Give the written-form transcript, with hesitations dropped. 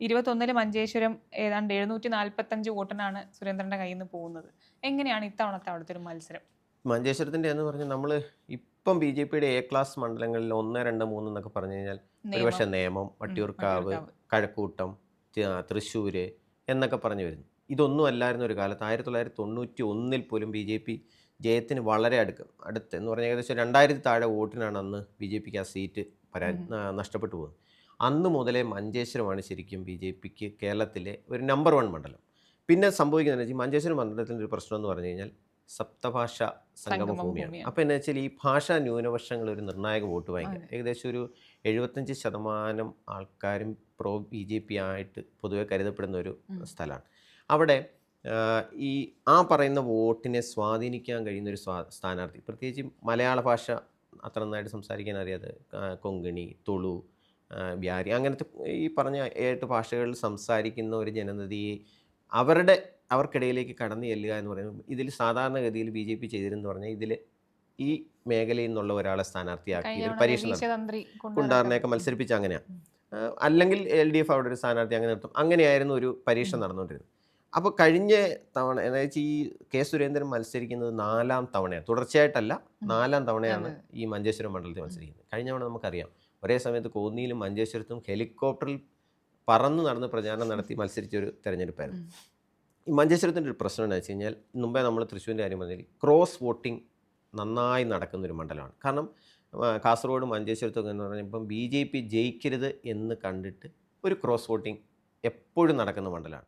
21-ല് മഞ്ചേശ്വരം ഏതാണ്ട് 745 വോട്ടിനാണ് സുരേന്ദ്രന്റെ കയ്യിൽ നിന്ന് പോകുന്നത്. എങ്ങനെയാണ് ഇത്തവണത്തെ അവിടുത്തെ ഒരു മത്സരം? മഞ്ചേശ്വരത്തിൻ്റെ എന്ന് പറഞ്ഞാൽ നമ്മൾ ഇപ്പം ബി ജെ പിയുടെ എ ക്ലാസ് മണ്ഡലങ്ങളിൽ 1, 2, 3 എന്നൊക്കെ പറഞ്ഞു കഴിഞ്ഞാൽ നേമം, ഒരുപക്ഷെ നേമം, വട്ടിയൂർക്കാവ്, വട്ടിയൂർക്കാവ്. കഴക്കൂട്ടം, തൃശ്ശൂർ എന്നൊക്കെ പറഞ്ഞു വരുന്നു. ഇതൊന്നും അല്ലായിരുന്ന ഒരു കാലത്ത് 1991 പോലും ബി ജെ പി ജയത്തിന് വളരെ അടുത്ത് എന്ന് പറഞ്ഞാൽ ഏകദേശം 2000 താഴെ വോട്ടിനാണ് അന്ന് ബി ജെ പിക്ക് ആ സീറ്റ് നഷ്ടപ്പെട്ടു പോകുന്നത്. അന്ന് മുതലേ മഞ്ചേശ്വരമാണ് ശരിക്കും ബി ജെ പിക്ക് കേരളത്തിലെ ഒരു നമ്പർ 1 മണ്ഡലം. പിന്നെ സംഭവിക്കുന്നത് വെച്ചാൽ മഞ്ചേശ്വരം മണ്ഡലത്തിൻ്റെ ഒരു പ്രശ്നം എന്ന് പറഞ്ഞു കഴിഞ്ഞാൽ സപ്തഭാഷ സംഗമ സംഗമം ഭൂമിയാണ്. ഭൂമിയാണ്. അപ്പോൾ എന്താ വെച്ചാൽ ഈ ഭാഷാ ന്യൂനപക്ഷങ്ങൾ ഒരു നിർണായക വോട്ട് വാങ്ങിക്കുക. ഏകദേശം ഒരു 75% ആൾക്കാരും പ്രോ ബി ജെ പി ആയിട്ട് പൊതുവെ കരുതപ്പെടുന്ന ഒരു സ്ഥലമാണ്. അവിടെ ഈ പറയുന്ന വോട്ടിനെ സ്വാധീനിക്കാൻ കഴിയുന്ന ഒരു സ്ഥാനാർത്ഥി, പ്രത്യേകിച്ച് മലയാള ഭാഷ അത്ര നന്നായിട്ട് സംസാരിക്കാൻ അറിയാതെ കൊങ്കണി, തുളു, ബ്യാരി അങ്ങനത്തെ ഈ പറഞ്ഞ 8 ഭാഷകളിൽ സംസാരിക്കുന്ന ഒരു ജനതയെ അവർക്കിടയിലേക്ക് കടന്നു ചെല്ലുക എന്ന് പറയുന്നത് ഇതിൽ സാധാരണഗതിയിൽ ബി ജെ പി ചെയ്തിരുന്നു പറഞ്ഞാൽ ഇതിൽ ഈ മേഖലയിൽ നിന്നുള്ള ഒരാളെ സ്ഥാനാർത്ഥിയാക്കി ഒരു പരീക്ഷ നടത്തും. കുണ്ടാറിനെയൊക്കെ മത്സരിപ്പിച്ച് അങ്ങനെയാണ്. അല്ലെങ്കിൽ LDF അവിടെ ഒരു സ്ഥാനാർത്ഥി അങ്ങനെ നിർത്തും. അങ്ങനെയായിരുന്നു ഒരു പരീക്ഷ നടന്നുകൊണ്ടിരുന്നത്. അപ്പോൾ കഴിഞ്ഞ തവണ അതായത് ഈ കെ സുരേന്ദ്രൻ മത്സരിക്കുന്നത് 4ാം തവണയാണ്, തുടർച്ചയായിട്ടല്ല 4ാം തവണയാണ് ഈ മഞ്ചേശ്വരം മണ്ഡലത്തിൽ മത്സരിക്കുന്നത്. കഴിഞ്ഞ തവണ നമുക്കറിയാം ഒരേ സമയത്ത് കോന്നിയിലും മഞ്ചേശ്വരത്തും ഹെലികോപ്റ്ററിൽ പറന്ന് നടന്ന് പ്രചാരണം നടത്തി മത്സരിച്ചൊരു തെരഞ്ഞെടുപ്പായിരുന്നു. ഈ മഞ്ചേശ്വരത്തിൻ്റെ ഒരു പ്രശ്നം എന്താ വെച്ച് കഴിഞ്ഞാൽ, മുമ്പേ നമ്മൾ തൃശ്ശൂരിൻ്റെ കാര്യം പറഞ്ഞാൽ ക്രോസ് വോട്ടിംഗ് നന്നായി നടക്കുന്നൊരു മണ്ഡലമാണ്. കാരണം കാസർഗോഡ് മഞ്ചേശ്വരത്തൊക്കെ എന്ന് പറഞ്ഞാൽ ഇപ്പം ബി ജെ പി ജയിക്കരുത് എന്ന് കണ്ടിട്ട് ഒരു ക്രോസ് വോട്ടിംഗ് എപ്പോഴും നടക്കുന്ന മണ്ഡലമാണ്.